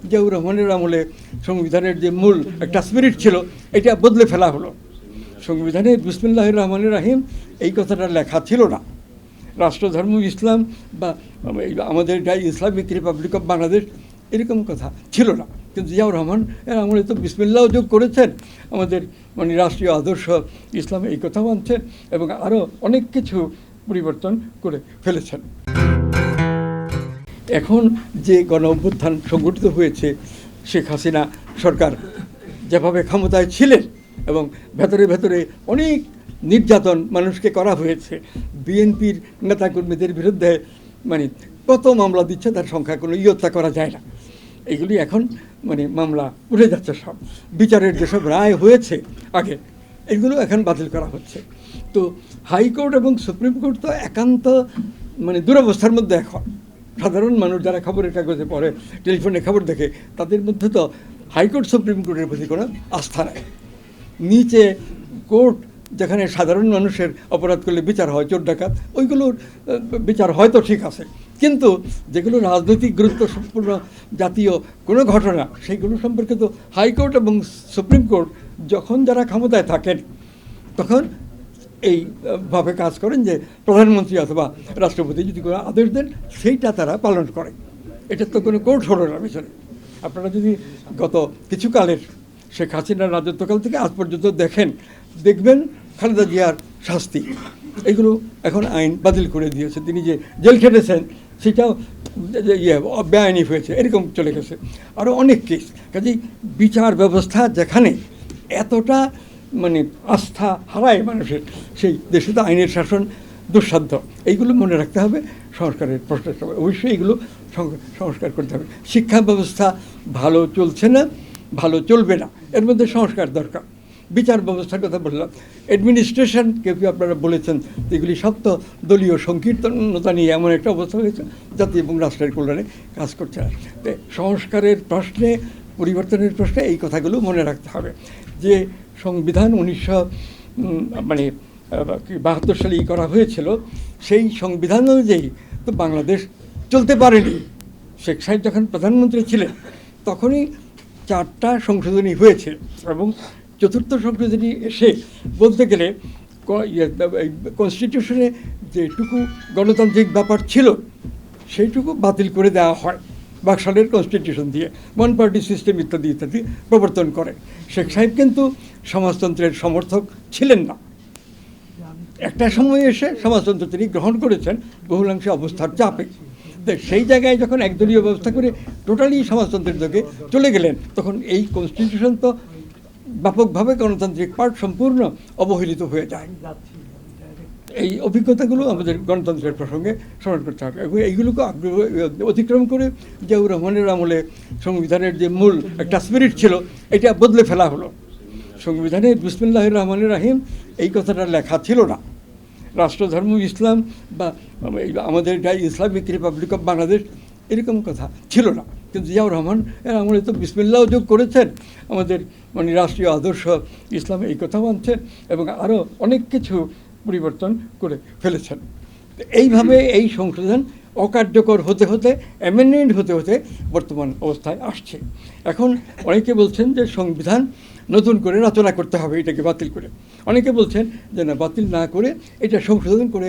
জিয়াউর রহমানের আমলে সংবিধানের যে মূল একটা স্পিরিট ছিল এটা বদলে ফেলা হলো। সংবিধানে বিসমিল্লাহির রহমানির রহিম এই কথাটা লেখা ছিল না। রাষ্ট্রধর্ম ইসলাম বা আমাদের ইসলামিক রিপাবলিক অফ বাংলাদেশ এরকম কথা ছিল না। কিন্তু জিয়াউর রহমান এর আমলে তো বিসমিল্লাহ যোগ করেছেন, আমাদের মানে রাষ্ট্রীয় আদর্শ ইসলাম এই কথা মানছেন এবং আরও অনেক কিছু পরিবর্তন করে ফেলেছেন। এখন যে গণ অভ্যুত্থান সংগঠিত হয়েছে, শেখ হাসিনা সরকার যেভাবে ক্ষমতায় ছিলেন এবং ভেতরে ভেতরে অনেক নির্যাতন মানুষকে করা হয়েছে, বিএনপির নেতাকর্মীদের বিরুদ্ধে মানে কত মামলা দিচ্ছে তার সংখ্যা কোনো ইয়ত্তা করা যায় না। এগুলি এখন মানে মামলা উঠে যাচ্ছে, সব বিচারের যেসব রায় হয়েছে আগে এগুলো এখন বাতিল করা হচ্ছে। তো হাইকোর্ট এবং সুপ্রিম কোর্ট তো একান্ত মানে দুরবস্থার মধ্যে এখন। সাধারণ মানুষ যারা খবরের কাগজে পড়ে, টেলিফোনে খবর দেখে, তাদের মধ্যে তো হাইকোর্ট সুপ্রিম কোর্টের প্রতি কোনো আস্থা নেই। নিচে কোর্ট যেখানে সাধারণ মানুষের অপরাধ করলে বিচার হয়, চোর ডাকাত, ওইগুলোর বিচার হয়তো ঠিক আছে, কিন্তু যেগুলো রাজনৈতিক গুরুত্ব সম্পূর্ণ জাতীয় কোনো ঘটনা, সেইগুলো সম্পর্কে তো হাইকোর্ট এবং সুপ্রিম কোর্ট যখন যারা ক্ষমতায় থাকেন তখন এইভাবে কাজ করেন যে প্রধানমন্ত্রী অথবা রাষ্ট্রপতি যদি কোনো আদেশ দেন সেইটা তারা পালন করে। এটার তো কোনো কোর্ট হলো না পিছনে। আপনারা যদি গত কিছু কালের শেখ হাসিনার রাজত্বকাল থেকে আজ পর্যন্ত দেখবেন খালেদা জিয়ার শাস্তি এগুলো এখন আইন বাতিল করে দিয়েছে। তিনি যে জেল খেটেছেন সেটাও বেআইনি হয়েছে, এরকম চলে গেছে। আরও অনেক কেস। কাজেই বিচার ব্যবস্থা যেখানে এতটা মানে আস্থা হারায় মানুষের, সেই দেশে তো আইনের শাসন দুঃসাধ্য। এইগুলো মনে রাখতে হবে সংস্কারের প্রশ্নের সময়। অবশ্যই এগুলো সংস্কার করতে হবে। শিক্ষা ব্যবস্থা ভালো চলছে না, ভালো চলবে না, এর মধ্যে সংস্কার দরকার। বিচার ব্যবস্থার কথা বললাম, অ্যাডমিনিস্ট্রেশন কেউ আপনারা বলেছেন, এগুলি সব তো দলীয় সংকীর্তনতা নিয়ে এমন একটা অবস্থা হয়েছে জাতি এবং রাষ্ট্রের কল্যাণে কাজ করছে না। সংস্কারের প্রশ্নে, পরিবর্তনের প্রশ্নে এই কথাগুলো মনে রাখতে হবে যে সংবিধান 1972 সালে করা হয়েছিল, সেই সংবিধান অনুযায়ী তো বাংলাদেশ চলতে পারেনি। শেখ সাহেব যখন প্রধানমন্ত্রী ছিলেন তখনই 4টা সংশোধনী হয়েছে এবং 4র্থ সংশোধনী এসে বলতে গেলে কনস্টিটিউশনে যেটুকু গণতান্ত্রিক ব্যাপার ছিল সেইটুকু বাতিল করে দেওয়া হয় বাকশালের কনস্টিটিউশন দিয়ে, ওয়ান পার্টি সিস্টেম ইত্যাদি ইত্যাদি প্রবর্তন করে। শেখ সাহেব কিন্তু সমাজতন্ত্রের সমর্থক ছিলেন না। একটা সময় এসে সমাজতন্ত্র তিনি গ্রহণ করেছেন বহুলাংশে অবস্থার চাপে। সেই জায়গায় যখন একদলীয় ব্যবস্থা করে টোটালি সমাজতন্ত্রের দিকে চলে গেলেন, তখন এই কনস্টিটিউশন তো ব্যাপকভাবে গণতান্ত্রিক পার্ট সম্পূর্ণ অবহেলিত হয়ে যায়। এই অভিজ্ঞতাগুলো আমাদের গণতন্ত্রের প্রসঙ্গে স্মরণ করতে হবে এবং এইগুলোকে অতিক্রম করে জিয়াউর রহমানের আমলে সংবিধানের যে মূল একটা স্পিরিট ছিল এটা বদলে ফেলা হলো। সংবিধানে বিসমিল্লাহির রহমানির রহিম এই কথাটা লেখা ছিল না। রাষ্ট্রধর্ম ইসলাম বা আমাদের ইসলামিক রিপাবলিক অফ বাংলাদেশ এরকম কথা ছিল না। কিন্তু জিয়াউর রহমান এর আমলে তো বিসমিল্লাহ যোগ করেছেন, আমাদের মানে রাষ্ট্রীয় আদর্শ ইসলাম এই কথা মানছেন এবং আরও অনেক কিছু পরিবর্তন করে ফেলেছেন। এইভাবে এই সংশোধন অকার্যকর হতে হতে, অ্যামেন্ডমেন্ট হতে হতে বর্তমান অবস্থায় আসছে। এখন অনেকে বলছেন যে সংবিধান নতুন করে রচনা করতে হবে এটাকে বাতিল করে। অনেকে বলছেন যে না, বাতিল না করে এটা সংশোধন করে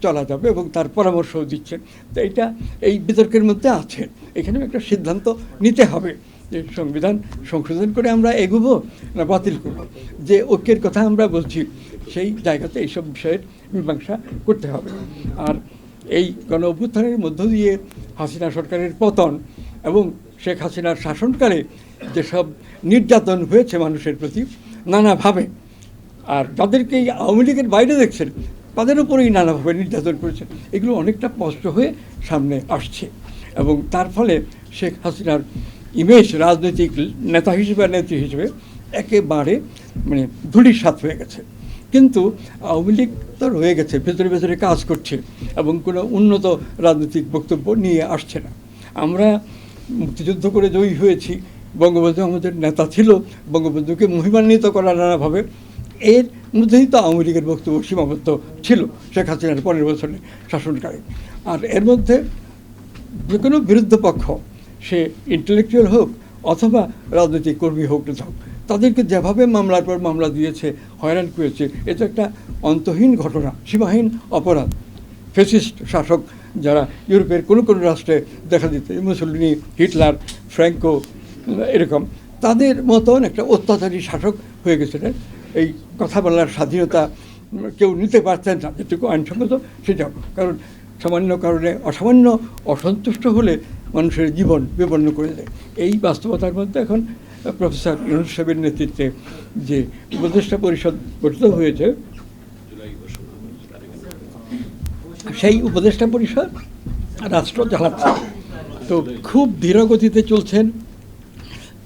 চলা যাবে এবং তার পরামর্শও দিচ্ছেন। তো এটা এই বিতর্কের মধ্যে আছে। এখানেও একটা সিদ্ধান্ত নিতে হবে যে সংবিধান সংশোধন করে আমরা এগোবো না বাতিল করব। যে ঐক্যের কথা আমরা বলছি সেই জায়গাতে এইসব বিষয়ের মীমাংসা করতে হবে। আর এই গণ অভ্যুত্থানের মধ্য দিয়ে হাসিনা সরকারের পতন এবং শেখ হাসিনার শাসনকালে যেসব নির্যাতন হয়েছে মানুষের প্রতি নানাভাবে, আর যাদেরকে আওয়ামী লীগের বাইরে দেখছেন তাদের উপরেই নানাভাবে নির্যাতন করেছেন, এগুলো অনেকটা স্পষ্ট হয়ে সামনে আসছে এবং তার ফলে শেখ হাসিনার ইমেজ রাজনৈতিক নেতা হিসেবে, নেত্রী হিসেবে একেবারে মানে ধূলিসাৎ হয়ে গেছে। কিন্তু আওয়ামী লীগ তো রয়ে গেছে, ভেতরে ভেতরে কাজ করছে এবং কোনো উন্নত রাজনৈতিক বক্তব্য নিয়ে আসছে না। আমরা মুক্তিযুদ্ধ করে জয়ী হয়েছি, বঙ্গবন্ধু আমাদের নেতা ছিল, বঙ্গবন্ধুকে মহিমান্বিত করা নানাভাবে, এর মধ্যেই তো আওয়ামী লীগের বক্তব্য সীমাবদ্ধ ছিল শেখ হাসিনার 15 বছরের শাসনকালে। আর এর মধ্যে যে কোনো বিরুদ্ধ পক্ষ সে ইন্টেলেকচুয়াল হোক অথবা রাজনৈতিক কর্মী হোক না হোক, তাদেরকে যেভাবে মামলার পর মামলা দিয়েছে, হয়রান করেছে, এটা একটা অন্তহীন ঘটনা, সীমাহীন অপরাধ। ফ্যাসিস্ট শাসক যারা ইউরোপের কোনো কোনো রাষ্ট্রে দেখা দিত, মুসলিনি, হিটলার, ফ্র্যাঙ্কো, এরকম তাদের মতন একটা অত্যাচারী শাসক হয়ে গেছে। এই কথা বলার স্বাধীনতা কেউ নিতে পারতেন না, যেটুকু আইনসঙ্গত সেটাও, কারণ সামান্য কারণে অসামান্য অসন্তুষ্ট হলে মানুষের জীবন বিপন্ন করে দেয়। এই বাস্তবতার মধ্যে এখন প্রফেসর ইউনূস সাহেবের নেতৃত্বে যে উপদেষ্টা পরিষদ গঠিত হয়েছে, সেই উপদেষ্টা পরিষদ রাষ্ট্র চালাচ্ছে, তো খুব ধীরগতিতে চলছেন,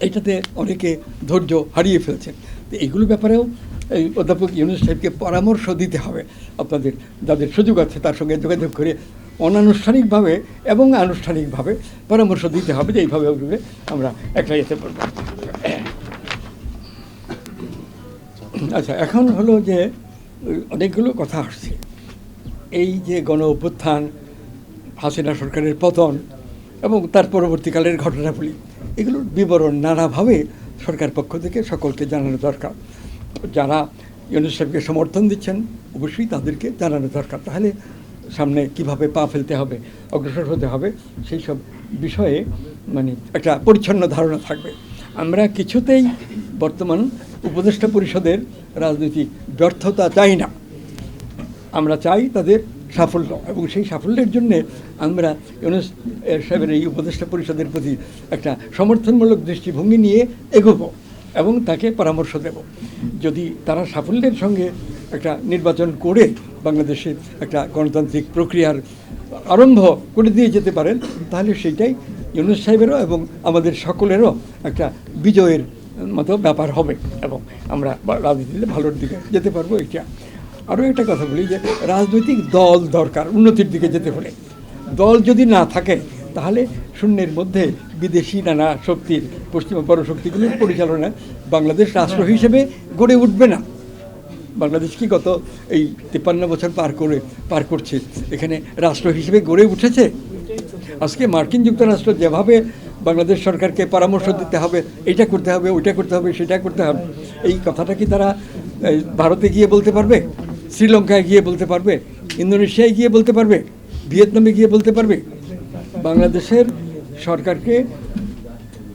এইটাতে অনেকে ধৈর্য হারিয়ে ফেলছেন। তো এইগুলো ব্যাপারেও এই অধ্যাপক ইউনূস সাহেবকে পরামর্শ দিতে হবে। আপনাদের যাদের সুযোগ আছে তার সঙ্গে যোগাযোগ করে অনানুষ্ঠানিকভাবে এবং আনুষ্ঠানিকভাবে পরামর্শ দিতে হবে যে এইভাবে আমরা একটা যেতে পারবো। আচ্ছা, এখন হলো যে অনেকগুলো কথা আসছে, এই যে গণ অভ্যুত্থান, হাসিনা সরকারের পতন এবং তার পরবর্তীকালের ঘটনাবলী, এগুলোর বিবরণ নানাভাবে সরকার পক্ষ থেকে সকলকে জানানো দরকার। যারা ইউনূস সাহেবকে সমর্থন দিচ্ছেন অবশ্যই তাদেরকে জানানো দরকার, তাহলে সামনে কিভাবে পা ফেলতে হবে, অগ্রসর হতে হবে, সেই সব বিষয়ে মানে একটা পরিচ্ছন্ন ধারণা থাকবে। আমরা কিছুতেই বর্তমান উপদেষ্টা পরিষদের রাজনৈতিক ব্যর্থতা চাই না, আমরা চাই তাদের সাফল্য, এবং সেই সাফল্যের জন্যে আমরা ইউনূস সাহেবের এই উপদেষ্টা পরিষদের প্রতি একটা সমর্থনমূলক দৃষ্টিভঙ্গি নিয়ে এগোবো এবং তাকে পরামর্শ দেব। যদি তারা সাফল্যের সঙ্গে একটা নির্বাচন করে বাংলাদেশে একটা গণতান্ত্রিক প্রক্রিয়ার আরম্ভ করে দিয়ে যেতে পারেন, তাহলে সেইটাই ইউনূস সাহেবেরও এবং আমাদের সকলেরও একটা বিজয়ের মতো ব্যাপার হবে এবং আমরা রাজনীতিতে ভালোর দিকে যেতে পারবো। এটা আরও একটা কথা বলি যে রাজনৈতিক দল দরকার উন্নতির দিকে যেতে হলে। দল যদি না থাকে তাহলে শূন্যের মধ্যে বিদেশি নানা শক্তির, পশ্চিমা বড় শক্তিগুলির পরিচালনায় বাংলাদেশ রাষ্ট্র হিসেবে গড়ে উঠবে না। বাংলাদেশ কি গত এই 53 বছর পার করছে, এখানে রাষ্ট্র হিসেবে গড়ে উঠেছে? আজকে মার্কিন যুক্তরাষ্ট্র যেভাবে বাংলাদেশ সরকারকে পরামর্শ দিতে হবে, এইটা করতে হবে, ওইটা করতে হবে, সেটা করতে হবে, এই কথাটা কি তারা ভারতে গিয়ে বলতে পারবে, শ্রীলঙ্কায় গিয়ে বলতে পারবে, ইন্দোনেশিয়ায় গিয়ে বলতে পারবে, ভিয়েতনামে গিয়ে বলতে পারবে? বাংলাদেশের সরকারকে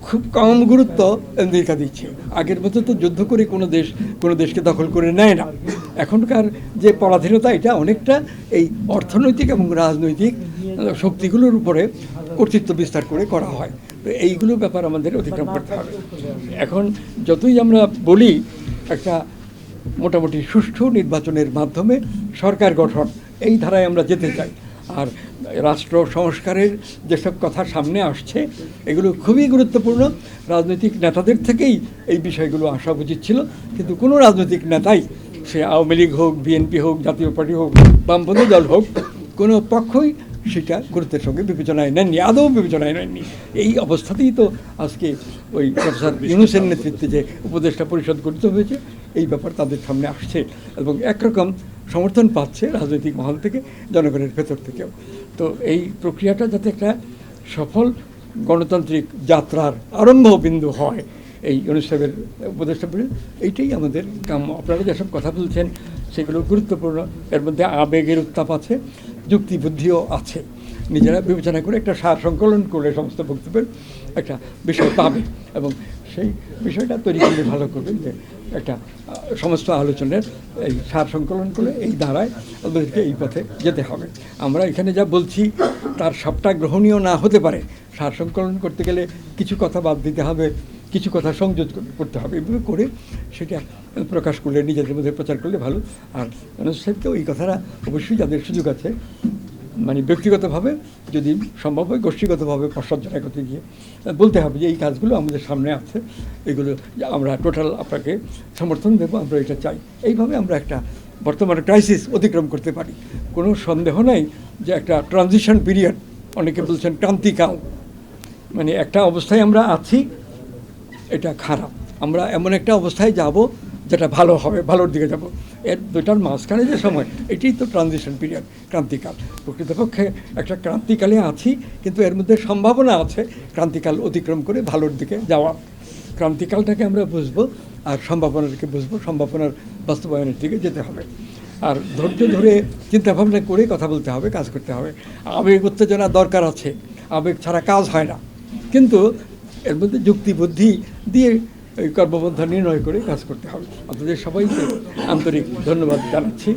খুব কম গুরুত্ব আমেরিকা দিচ্ছে। আগের মতো তো যুদ্ধ করে কোনো দেশকে দখল করে নেয় না। এখনকার যে পরাধীনতা, এটা অনেকটা এই অর্থনৈতিক এবং রাজনৈতিক শক্তিগুলোর উপরে কর্তৃত্ব বিস্তার করে করা হয়। তো এইগুলো ব্যাপার আমাদের অতিক্রম করতে হবে। এখন যতই আমরা বলি একটা মোটামুটি সুষ্ঠু নির্বাচনের মাধ্যমে সরকার গঠন, এই ধারায় আমরা যেতে চাই। আর রাষ্ট্র সংস্কারের যেসব কথা সামনে আসছে এগুলো খুবই গুরুত্বপূর্ণ। রাজনৈতিক নেতাদের থেকেই এই বিষয়গুলো আসা উচিত ছিল, কিন্তু কোনো রাজনৈতিক নেতাই, সে আওয়ামী লীগ হোক, বিএনপি হোক, জাতীয় পার্টি হোক, বামপন্থী দল হোক, কোনো পক্ষই সেটা গুরুত্বের সঙ্গে বিবেচনায় নেননি, আদৌ বিবেচনায় নেননি। এই অবস্থাতেই তো আজকে ওই প্রফেসর ইউনূসের নেতৃত্বে যে উপদেষ্টা পরিষদ গঠিত হয়েছে, এই ব্যাপার তাদের সামনে আসছে এবং একরকম সমর্থন পাচ্ছে রাজনৈতিক মহল থেকে, জনগণের ভেতর থেকেও। তো এই প্রক্রিয়াটা যাতে একটা সফল গণতান্ত্রিক যাত্রার আরম্ভ বিন্দু হয়, এই ইউনূস সাহেবের উপদেষ্টা পরিষদ, এইটাই আমাদের কাম্য। আপনারা যেসব কথা বলছেন সেগুলো গুরুত্বপূর্ণ, এর মধ্যে আবেগের উত্তাপ আছে, যুক্তিবুদ্ধিও আছে। নিজেরা বিবেচনা করে একটা সার সংকলন করলে সমস্ত বক্তব্যের একটা বিষয় পাবে এবং সেই বিষয়টা তৈরি করলে ভালো করবে যে একটা সমস্ত আলোচনার এই সার সংকলন করে এই ধারায় আমাদেরকে এই পথে যেতে হবে। আমরা এখানে যা বলছি তার সবটা গ্রহণীয় না হতে পারে। সার সংকলন করতে গেলে কিছু কথা বাদ দিতে হবে, কিছু কথা সংযোগ করতে হবে। এভাবে করে সেটা প্রকাশ করলে, নিজেদের মধ্যে প্রচার করলে ভালো। আর ইউনূস সাহেবকেও এই কথাটা অবশ্যই যাদের সুযোগ আছে, মানে ব্যক্তিগতভাবে যদি সম্ভব হয় গোষ্ঠীগতভাবে পশ্চাৎ করতে গিয়ে বলতে হবে যে এই কাজগুলো আমাদের সামনে আছে, এগুলো আমরা টোটাল আপনাকে সমর্থন দেবো, আমরা এটা চাই। এইভাবে আমরা একটা বর্তমানে ক্রাইসিস অতিক্রম করতে পারি। কোনো সন্দেহ নাই যে একটা ট্রানজিশন পিরিয়ড, অনেকে বলছেন ক্রান্তিকাল, মানে একটা অবস্থায় আমরা আছি, এটা খারাপ। আমরা এমন একটা অবস্থায় যাব যেটা ভালো হবে, ভালোর দিকে যাব। এর দুটার মাঝখানে যে সময়, এটাই তো ট্রানজিশন পিরিয়ড, ক্রান্তিকাল। প্রকৃতপক্ষে একটা ক্রান্তিকালে আছি, কিন্তু এর মধ্যে সম্ভাবনা আছে ক্রান্তিকাল অতিক্রম করে ভালোর দিকে যাওয়া। ক্রান্তিকালটাকে আমরা বুঝবো, আর সম্ভাবনাটাকে বুঝবো, সম্ভাবনার বাস্তবায়নের দিকে যেতে হবে। আর ধৈর্য ধরে চিন্তাভাবনা করে কথা বলতে হবে, কাজ করতে হবে। আবেগ উত্তেজনা দরকার আছে, আবেগ ছাড়া কাজ হয় না, কিন্তু এর মধ্যে যুক্তি বুদ্ধি দিয়ে এই কর্মপন্থা নির্ণয় করে কাজ করতে হবে। আপনাদের সবাইকে আন্তরিক ধন্যবাদ জানাচ্ছি।